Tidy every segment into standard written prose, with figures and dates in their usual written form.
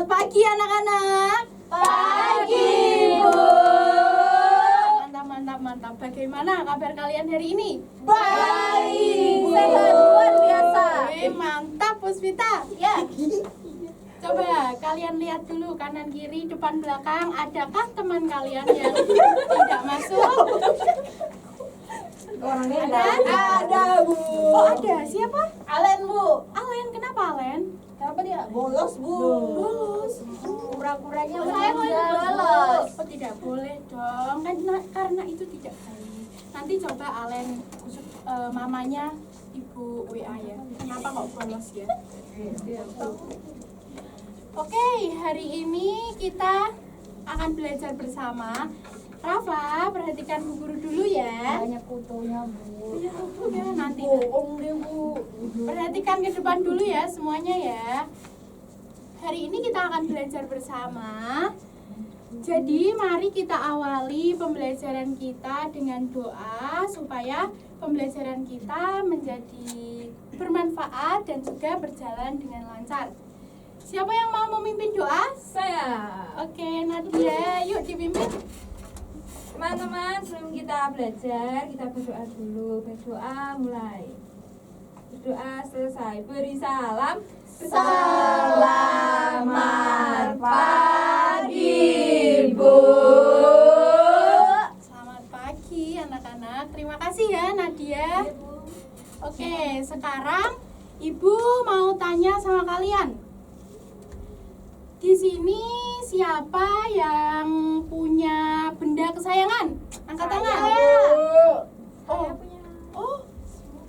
Selamat pagi anak-anak. Pagi, Bu. Mantap. Bagaimana kabar kalian hari ini? Baik, sehat luar biasa. Mantap, Puspita. Ya. Coba kalian lihat dulu kanan kiri depan belakang, adakah teman kalian yang tidak masuk? Ada, Bu. Oh, ada. Siapa? Alen, Bu. Alen. Kenapa Alen? Kenapa dia? Bolos, Bu. Bolos. Kura-kuranya Saya mau bolos. Oh, tidak boleh dong. Karena itu tidak baik. Nanti coba Alen mamanya Ibu WA ya. Kenapa kok bolos ya? Oke, hari ini kita akan belajar bersama. Rafa, perhatikan Bu Guru dulu ya. Banyak fotonya, Bu. Ya, nanti. Bohong deh, Bu. Perhatikan ke depan dulu ya semuanya ya. Hari ini kita akan belajar bersama. Jadi mari kita awali pembelajaran kita dengan doa supaya pembelajaran kita menjadi bermanfaat dan juga berjalan dengan lancar. Siapa yang mau memimpin doa? Saya. Oke, Nadia, yuk dipimpin. Teman-teman, sebelum kita belajar, kita berdoa dulu. Berdoa mulai. Berdoa selesai. Beri salam. Selamat pagi, Bu. Selamat pagi anak-anak. Terima kasih ya Nadia. Oke, sekarang Ibu mau tanya sama kalian. Di sini siapa yang punya benda kesayangan? Angkat tangan. Oh,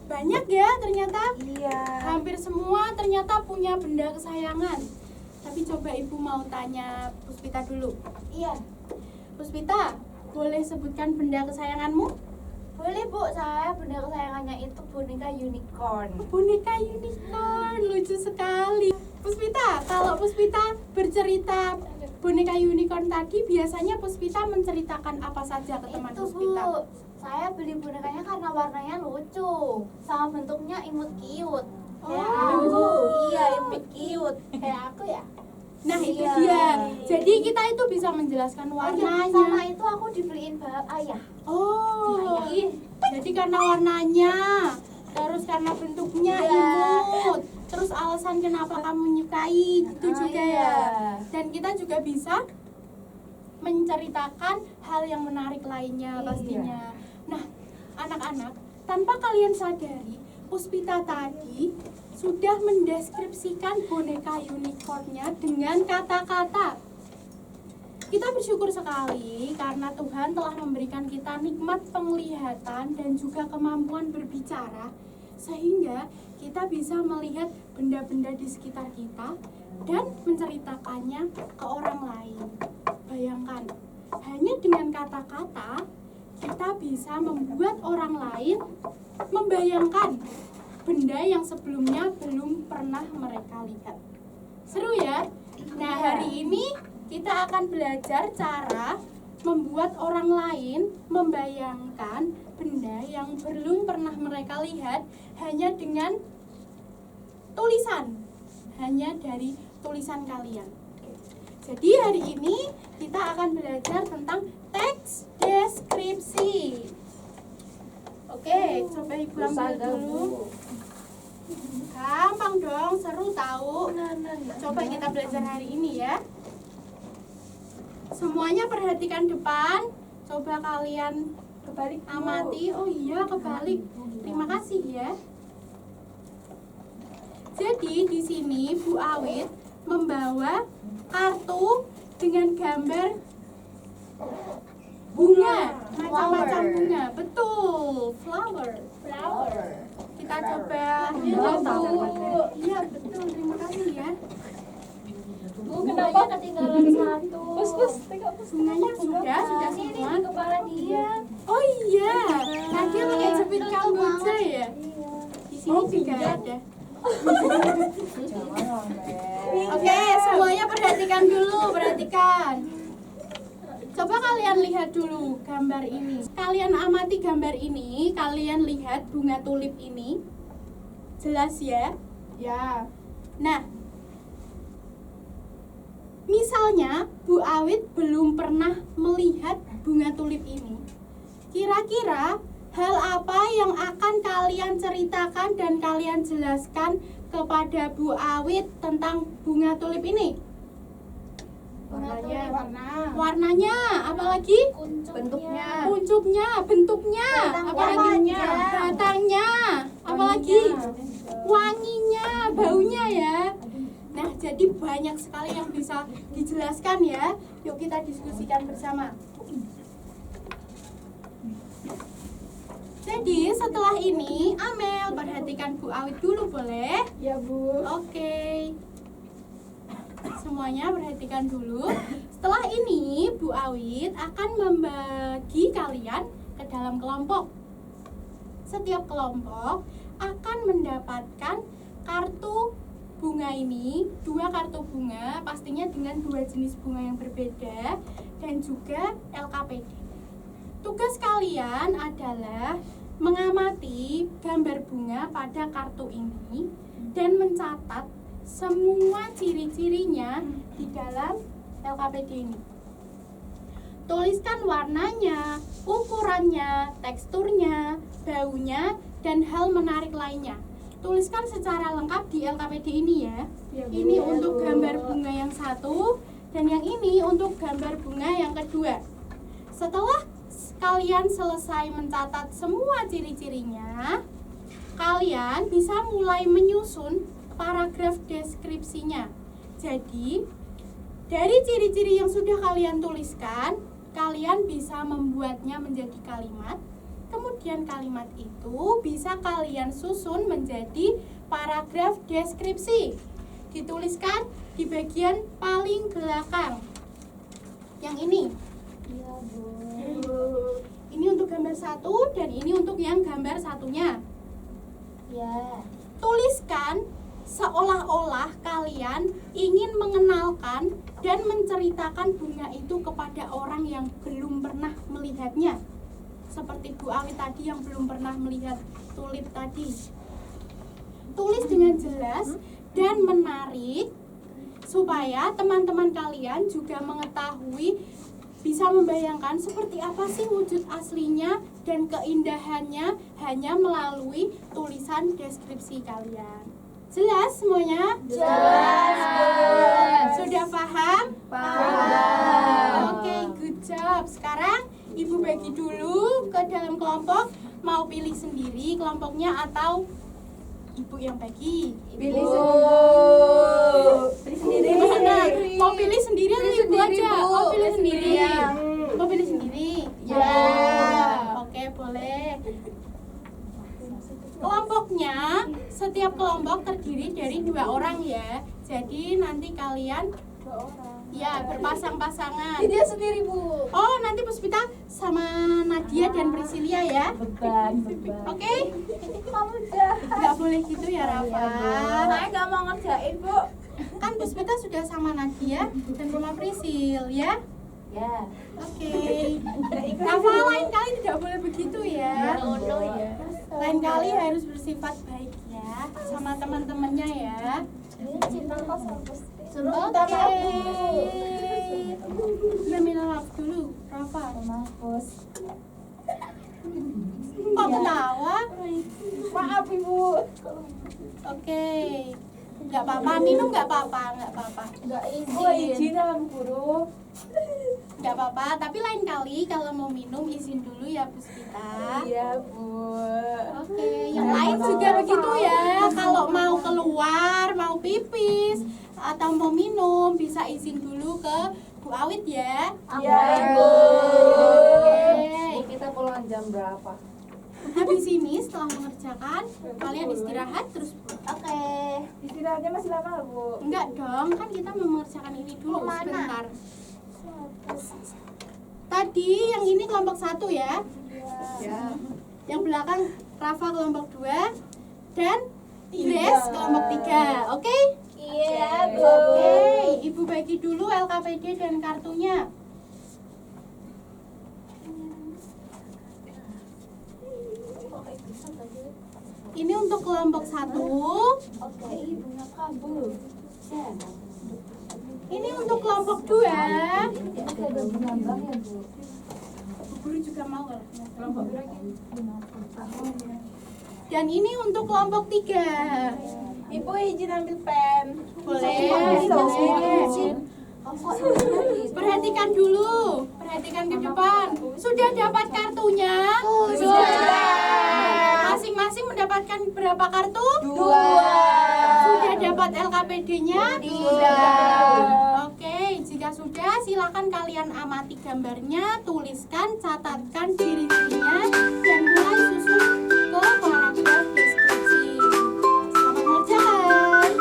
banyak ya ternyata. Iya. Hampir semua ternyata punya benda kesayangan. Tapi coba Ibu mau tanya Puspita dulu. Iya. Puspita, boleh sebutkan benda kesayanganmu? Boleh, Bu. Saya benda kesayangannya itu boneka unicorn. Boneka unicorn, lucu sekali. Puspita, kalau Puspita bercerita boneka unicorn tadi, biasanya Puspita menceritakan apa saja ke teman Itu, Puspita? Bu, saya beli bonekanya karena warnanya lucu sama bentuknya imut cute. Kayak aku. Iya, imut cute. Kayak aku ya. Nah, itu Iya. dia. Jadi kita itu bisa menjelaskan warnanya. Sama itu aku dibeliin ayah. Oh, Ayah. jadi karena warnanya, terus karena bentuknya Iya. imut, terus alasan kenapa kamu menyukai itu juga iya. ya. Dan kita juga bisa menceritakan hal yang menarik lainnya Iya. pastinya. Nah, anak-anak, tanpa kalian sadari, Puspita tadi sudah mendeskripsikan boneka unicornnya dengan kata-kata. Kita bersyukur sekali karena Tuhan telah memberikan kita nikmat penglihatan dan juga kemampuan berbicara, sehingga kita bisa melihat benda-benda di sekitar kita dan menceritakannya ke orang lain. Bayangkan, hanya dengan kata-kata kita bisa membuat orang lain membayangkan benda yang sebelumnya belum pernah mereka lihat. Seru ya? Nah, hari ini kita akan belajar cara membuat orang lain membayangkan benda yang belum pernah mereka lihat hanya dengan tulisan, hanya dari tulisan kalian. Jadi hari ini kita akan belajar tentang teks deskripsi. Oke, coba Ibu ambil dulu. Gampang dong, seru tahu. Coba kita belajar hari ini ya. Semuanya perhatikan depan. Coba kalian Kebalik, Bu. amati. Oh iya, kebalik. Terima kasih ya. Jadi di sini Bu Awit membawa kartu dengan gambar bunga, macam-macam bunga. Betul, flower. Kita coba lihat Bu. Iya, betul. Terima kasih ya. Bu, kenapa ketinggalan satu? Bunganya sudah Ini semua. di kepala dia. Oh iya, Nadia pakai jepit kamboja ya. Di sini juga ada. Oke, semuanya perhatikan dulu, perhatikan. Coba kalian lihat dulu gambar ini. Kalian amati gambar ini, kalian lihat bunga tulip ini. Jelas ya? Ya. Nah, Misalnya, Bu Awit belum pernah melihat bunga tulip ini. Kira-kira hal apa yang akan kalian ceritakan dan kalian jelaskan kepada Bu Awit tentang bunga tulip ini? Warnanya, apalagi? Bentuknya. Bentuknya, apalagi? Batangnya, apalagi? Wanginya, baunya ya. Nah, jadi banyak sekali yang bisa dijelaskan ya. Yuk kita diskusikan bersama. Jadi setelah ini, Amel perhatikan Bu Awit dulu boleh? Ya Bu. Oke. Semuanya perhatikan dulu. Setelah ini, Bu Awit akan membagi kalian ke dalam kelompok. Setiap kelompok akan mendapatkan kartu bunga ini, 2 kartu bunga, pastinya dengan 2 jenis bunga yang berbeda dan juga LKPD. Tugas kalian adalah mengamati gambar bunga pada kartu ini dan mencatat semua ciri-cirinya di dalam LKPD ini. Tuliskan warnanya, ukurannya, teksturnya, baunya, dan hal menarik lainnya. Tuliskan secara lengkap di LKPD ini ya. Ini untuk gambar bunga yang satu dan yang ini untuk gambar bunga yang kedua. Setelah kalian selesai mencatat semua ciri-cirinya, kalian bisa mulai menyusun paragraf deskripsinya. Jadi, dari ciri-ciri yang sudah kalian tuliskan, kalian bisa membuatnya menjadi kalimat. Kemudian kalimat itu bisa kalian susun menjadi paragraf deskripsi. Dituliskan di bagian paling belakang. Yang ini. Iya Bu. Ini untuk gambar satu dan ini untuk yang gambar satunya. Ya. Tuliskan seolah-olah kalian ingin mengenalkan dan menceritakan bunga itu kepada orang yang belum pernah melihatnya. Seperti Bu Awit tadi yang belum pernah melihat tulip tadi. Tulis dengan jelas dan menarik supaya teman-teman kalian juga mengetahui, bisa membayangkan seperti apa sih wujud aslinya dan keindahannya hanya melalui tulisan deskripsi kalian. Jelas semuanya? Jelas. Sudah paham? Paham. Oke, good job. Sekarang Ibu bagi dulu ke dalam kelompok. Mau pilih sendiri kelompoknya atau Ibu yang bagi? Pilih sendiri. Gimana? Mau pilih sendiri atau Ibu aja? Bu. Mau pilih sendiri? Sendirian. Mau pilih sendiri? Ya. Oke, boleh. Kelompoknya, setiap kelompok terdiri dari 2 orang ya. Jadi nanti kalian ya berpasang-pasangan. Dia sendiri Bu. Oh, nanti Puspita sama Nadia dan Priscilia ya. Beban. Oke? Kamu jahat. Nggak boleh gitu ya, Rafa. Saya nggak mau ngerjain Bu. Kan Puspita sudah sama Nadia dan Mama Prisil ya. Ya. Oke. Rafa, lain kali tidak boleh begitu ya. Lain kali harus bersifat baik ya sama teman-temannya ya. Cinta kos kampus. Oke. Minta maaf dulu, Rafa. Mampus. Kok ketawa? Maaf Ibu. Oke. Nggak apa-apa, minum nggak apa-apa, nggak apa-apa. Nggak Bu izin sama Bu Guru. Nggak apa-apa, tapi lain kali kalau mau minum izin dulu ya Puspita. Iya Bu. Oke, yang lain juga begitu ya. Kalau mau keluar, mau pipis atau mau minum bisa izin dulu ke Bu Awit ya. Iya Ibu. Oke. Kita pulang jam berapa? Habis ini setelah mengerjakan, kalian istirahat terus pulang. Oke. Istirahatnya masih lama Bu. Enggak dong, kan kita mau mengerjakan ini dulu Kemana? sebentar. Tadi yang ini kelompok 1 ya. Ya. Yang belakang Rafa kelompok 2 dan Grace kelompok 3. Oke? Iya Bu. Oke, Ibu bagi dulu LKPD dan kartunya. Ini untuk kelompok 1. Oke, bunga kabur. Ini untuk kelompok 2. Ada bunga ya, Bu. Guru juga mau lah. Dan ini untuk kelompok 3. Ibu izin ambil pen. Boleh. Perhatikan dulu, perhatikan ke depan. Sudah dapat kartunya? Sudah. Masing-masing mendapatkan berapa kartu? 2. Sudah dapat LKPD-nya? Sudah. Oke, jika sudah silakan kalian amati gambarnya, tuliskan, catatkan ciri-cirinya, dan mulai susun ke paragraf deskripsi. Selamat mengerjakan.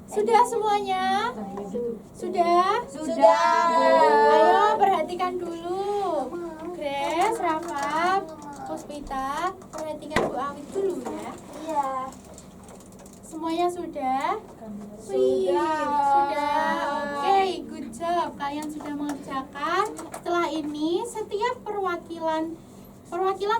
Sudah semuanya? Sudah? Ayo perhatikan dulu. Grace, Rafa, Puspita, perhatikan Bu Awit dulu ya. Iya. Semuanya sudah? Sudah. Sudah. Oke, good job. Kalian sudah mengerjakan. Setelah ini setiap perwakilan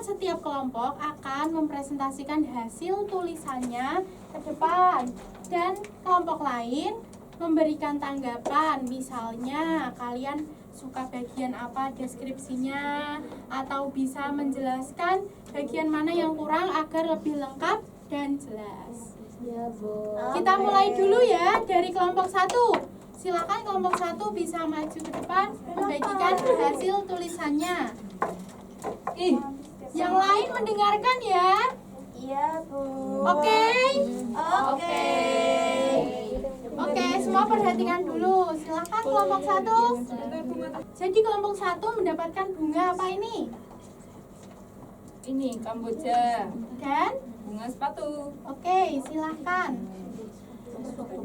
setiap kelompok akan mempresentasikan hasil tulisannya ke depan, dan kelompok lain memberikan tanggapan. Misalnya kalian suka bagian apa deskripsinya, atau bisa menjelaskan bagian mana yang kurang agar lebih lengkap dan jelas. Ya, Bu. Kita mulai dulu ya dari kelompok 1. Silakan kelompok 1 bisa maju ke depan membagikan hasil tulisannya. Yang lain mendengarkan ya. Iya, Bu. Oke. Oke. Oke, semua perhatikan dulu. Silakan kelompok 1. Jadi kelompok 1 mendapatkan bunga apa ini? Ini Kamboja. Dan Bunga sepatu. oke, silakan.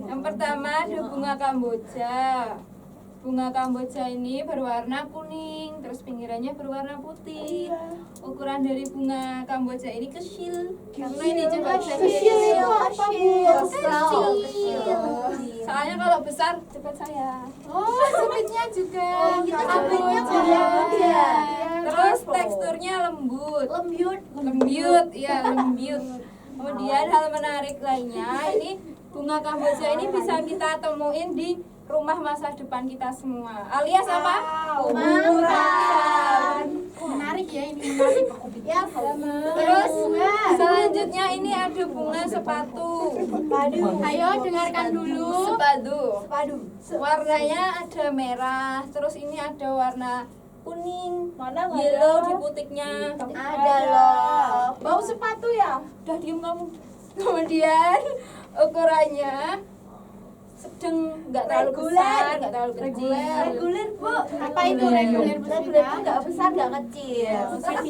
Yang pertama ada bunga Kamboja. Bunga Kamboja ini berwarna kuning, terus pinggirannya berwarna putih. Ukuran dari bunga Kamboja ini kecil. Karena ini coba Kecil itu apa, Bu? Kecil. Soalnya kalau besar cepat saya. Oh, sempitnya juga. gitu Rambutnya Kamboja. Kamboja. Terus teksturnya lembut. Lembut. Ya lembut. Kemudian hal menarik lainnya, ini bunga Kamboja ini bisa kita temuin di rumah masa depan kita semua. Alias apa? Kuburan. Menarik ya, ini menarik. Ya, Terus selanjutnya ini ada bunga sepatu. Ayo dengarkan dulu. Sepatu. Warnanya ada merah, terus ini ada warna kuning, Mana nggak yellow ada? di butiknya. Ada loh. Bau sepatu ya? Udah diem kamu. Kemudian ukurannya sedang, nggak terlalu besar, nggak terlalu kecil. Reguler, Bu. Apa itu reguler Bu Reguler Spita? itu nggak besar, nggak kecil. Sedang.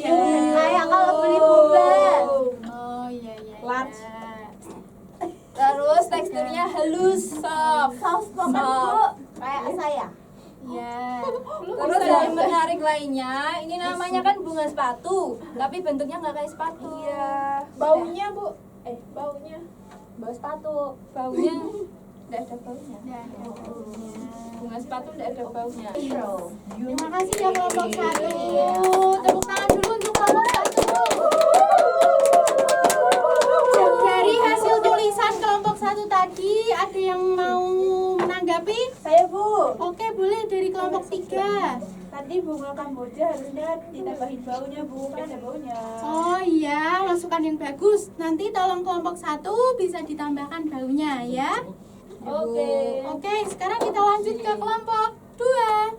Kayak kalau beli boba. Oh iya iya. Large. Terus teksturnya halus, soft. Saus banget, Bu. Kayak saya. Iya. Terus yang menarik lainnya, ini namanya kan bunga sepatu, tapi bentuknya nggak kayak sepatu. Iya. Baunya Bu. Baunya. Bau sepatu. Baunya nggak ada baunya. Nggak ada baunya. Bunga sepatu nggak ada baunya. Terima kasih ya kelompok 1. Tepuk tangan dulu untuk kelompok 1. Dari hasil tulisan kelompok 1 tadi, ada yang mau menanggapi? Saya Bu. Oke, boleh dari kelompok 3. Tadi bunga kamboja harusnya ditambahin baunya Bu, kan ada baunya. Oh iya, masukan yang bagus. Nanti tolong kelompok 1 bisa ditambahkan baunya ya. Oke. Oke, sekarang kita lanjut ke kelompok 2.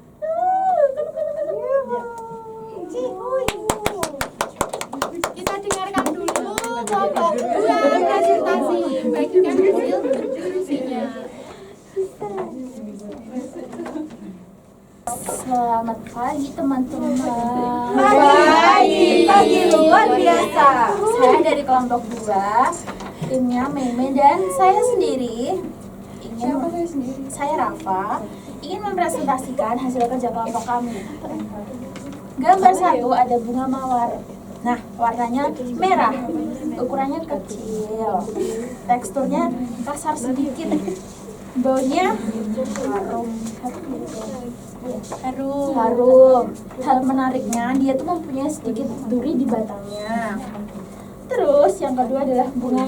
Kita dengarkan dulu kelompok 2 presentasi. Bagikan hasil diskusinya. Selamat pagi teman-teman. Pagi luar biasa. Saya dari kelompok 2, timnya Meme dan saya sendiri saya Rafa ingin mempresentasikan hasil kerja kelompok kami. Gambar 1 ada bunga mawar. Nah, warnanya merah, ukurannya kecil, teksturnya kasar sedikit, baunya harum. Hal menariknya dia tuh mempunyai sedikit duri di batangnya. Terus yang kedua adalah bunga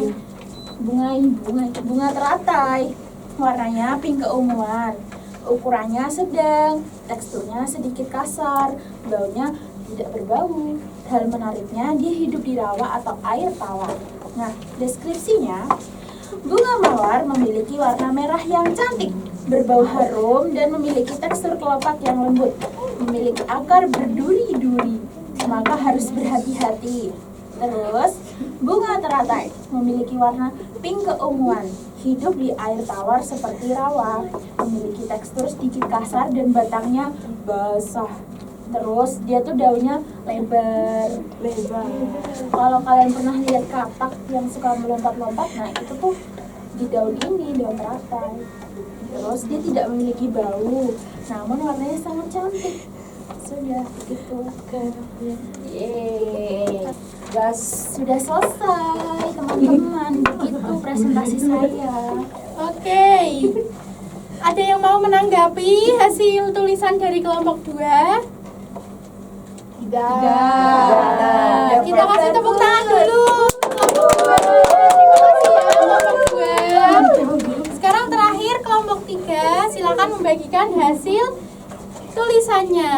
teratai. Warnanya pink keunguan. Ukurannya sedang, teksturnya sedikit kasar, baunya tidak berbau. Hal menariknya dia hidup di rawa atau air tawar. Nah, deskripsinya, bunga mawar memiliki warna merah yang cantik, berbau harum dan memiliki tekstur kelopak yang lembut, memiliki akar berduri-duri, maka harus berhati-hati. Terus, bunga teratai memiliki warna pink keunguan, hidup di air tawar seperti rawa, memiliki tekstur sedikit kasar dan batangnya basah. Terus dia tuh daunnya lebar. Kalau kalian pernah lihat katak yang suka melompat-lompat, nah itu tuh di daun ini, daun teratai. Terus dia tidak memiliki bau, namun warnanya sangat cantik. Sudah begitu. Yeay. Sudah selesai teman-teman. Begitu presentasi saya. Oke. Ada yang mau menanggapi hasil tulisan dari kelompok 2? Tidak. Kita kasih tepuk tangan dulu. Terima kasih ya kelompok 2. Sekarang terakhir kelompok 3, silakan membagikan hasil tulisannya.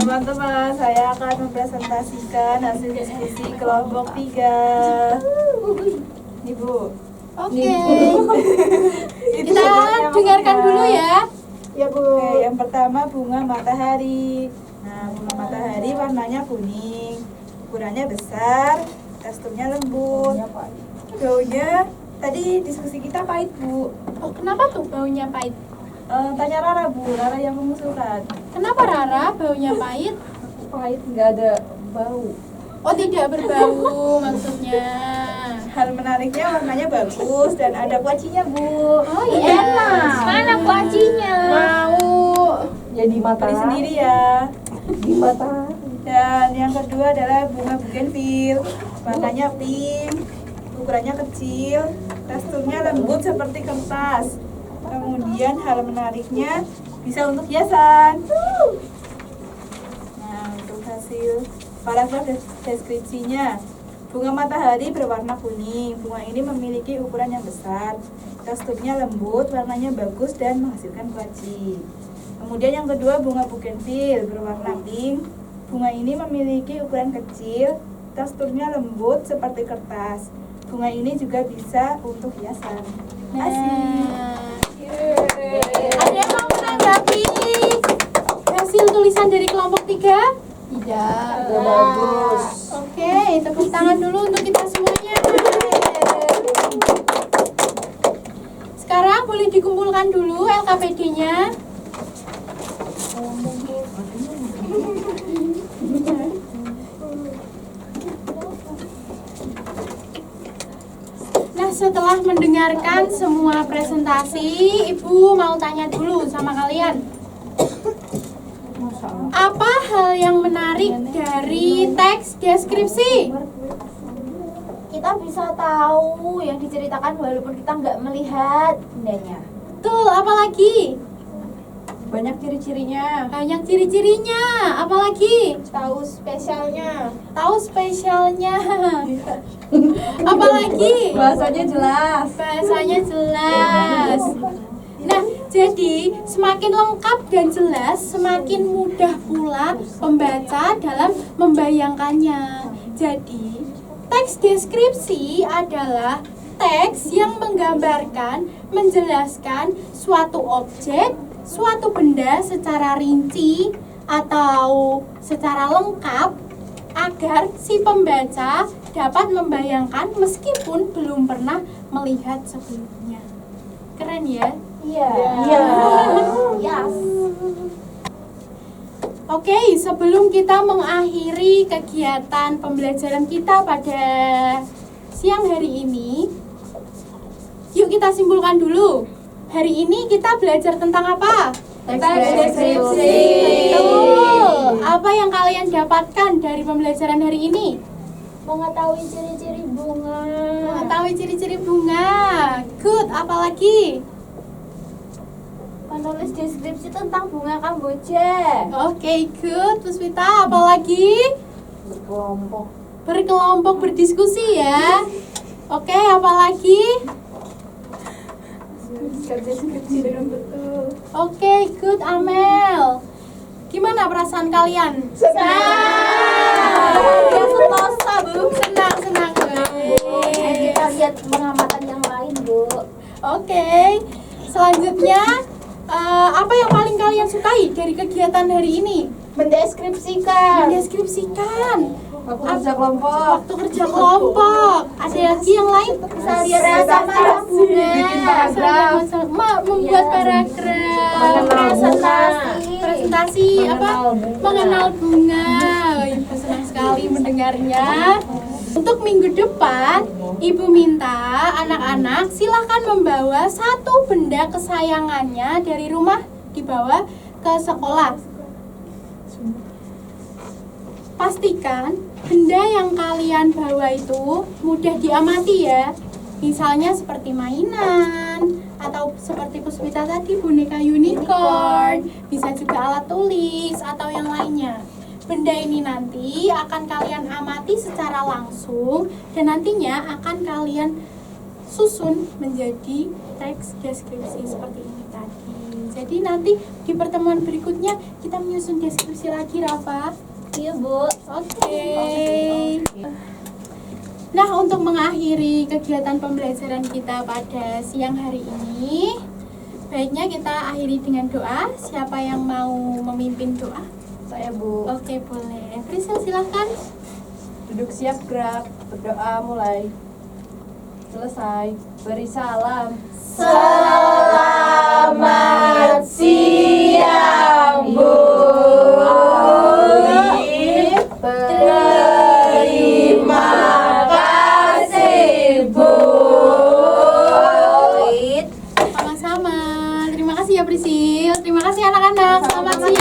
Teman-teman, saya akan mempresentasikan hasil diskusi kelompok 3. Nih Bu. Oke. Kita dengarkan dulu ya. Ya Bu. Oke, yang pertama bunga matahari. Nah, bunga matahari warnanya kuning, ukurannya besar, teksturnya lembut. Baunya tadi diskusi kita pahit Bu. Oh, kenapa tuh baunya pahit? Tanya Rara Bu, Rara yang mengusulkan. Kenapa Rara baunya pahit? Pahit nggak ada bau. Oh, tidak berbau maksudnya. Hal menariknya warnanya bagus dan ada kuacinya Bu. Oh iya. Enak. Mana kuacinya? Mau. Ya di mata. Beli sendiri ya. Di mata. Dan yang kedua adalah bunga bougainville. Warnanya pink, ukurannya kecil, teksturnya lembut seperti kertas. Kemudian hal menariknya bisa untuk hiasan. Nah, untuk hasil paragraf deskripsinya, bunga matahari berwarna kuning. Bunga ini memiliki ukuran yang besar, teksturnya lembut, warnanya bagus dan menghasilkan kuaci. Kemudian yang kedua bunga bougainville berwarna pink. Bunga ini memiliki ukuran kecil, teksturnya lembut seperti kertas. Bunga ini juga bisa untuk hiasan. Nah, ada yang mau menanggapi hasil tulisan dari kelompok 3? Tidak. Bagus. Oke, tepuk tangan dulu untuk kita semuanya. Sekarang boleh dikumpulkan dulu LKPD-nya. Nah, setelah mendengarkan semua presentasi, Ibu mau tanya dulu sama kalian. Apa hal yang menarik dari teks deskripsi? Kita bisa tahu yang diceritakan walaupun kita nggak melihat bendanya. Betul, apalagi? Banyak ciri-cirinya. Banyak ciri-cirinya, apalagi? Tahu spesialnya. Tahu spesialnya. Apalagi? Bahasanya jelas. Bahasanya jelas. Nah, jadi semakin lengkap dan jelas, semakin mudah pula pembaca dalam membayangkannya. Jadi, teks deskripsi adalah teks yang menggambarkan, menjelaskan suatu objek, suatu benda secara rinci atau secara lengkap agar si pembaca dapat membayangkan meskipun belum pernah melihat sebelumnya. Keren ya? Iya. Yes. Oke, sebelum kita mengakhiri kegiatan pembelajaran kita pada siang hari ini, yuk kita simpulkan dulu. Hari ini kita belajar tentang apa? Teks deskripsi. Betul. Apa yang kalian dapatkan dari pembelajaran hari ini? Mengetahui ciri-ciri bunga. Mengetahui ciri-ciri bunga. Good, apalagi? Menulis deskripsi tentang bunga Kamboja. Oke, good. Puspita, apalagi? Berkelompok berdiskusi ya. Oke, apalagi? Deskripsi dengan betul. Oke, good, Amel. Gimana perasaan kalian? Ya sentosa, Bu. Senang. Kita lihat pengamatan yang lain, Bu. Oke, selanjutnya apa yang paling kalian sukai dari kegiatan hari ini? Mendeskripsikan. Mendeskripsikan. Waktu kerja kelompok. Waktu kerja kelompok. Ada lagi yang lain? Bisa lihat sama bunga. Bikin paragraf. Membuat paragraf. Presentasi apa? Mengenal bunga. Ibu senang sekali mendengarnya. Untuk minggu depan, Ibu minta anak-anak silahkan membawa satu benda kesayangannya dari rumah dibawa ke sekolah. Pastikan benda yang kalian bawa itu mudah diamati ya. Misalnya seperti mainan atau seperti Puspita tadi boneka unicorn, bisa juga alat tulis atau yang lainnya. Benda ini nanti akan kalian amati secara langsung dan nantinya akan kalian susun menjadi teks deskripsi seperti ini tadi. Jadi nanti di pertemuan berikutnya kita menyusun deskripsi lagi, Rafa. Iya, Bu. Oke. Nah, untuk mengakhiri kegiatan pembelajaran kita pada siang hari ini, baiknya kita akhiri dengan doa. Siapa yang mau memimpin doa? Saya, Bu. Oke, boleh. Priscil, silahkan. Duduk siap, gerak. Berdoa mulai. Selesai. Beri salam. Selamat siang, Bu. Terima kasih, Bu. Sama-sama. Terima kasih ya, Priscil. Terima kasih anak-anak. Selamat siang.